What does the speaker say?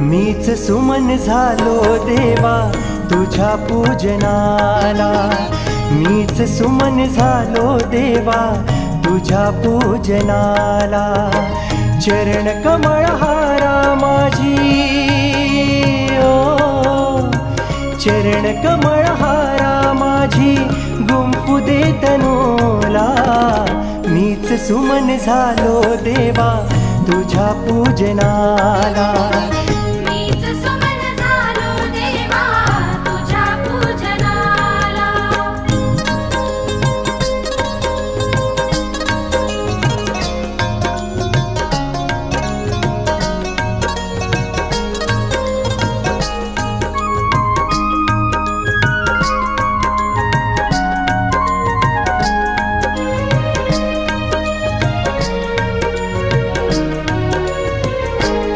मीच सुमन झालो देवा तुझ्या पूजनाला, मीच सुमन झालो देवा तुझ्या पूजनाला। चरण कमळ हारा माझी ओ, चरण कमळ हारा माझी गुंफू दे तनूला। मीच सुमन झालो देवा तुझ्या पूजनाला।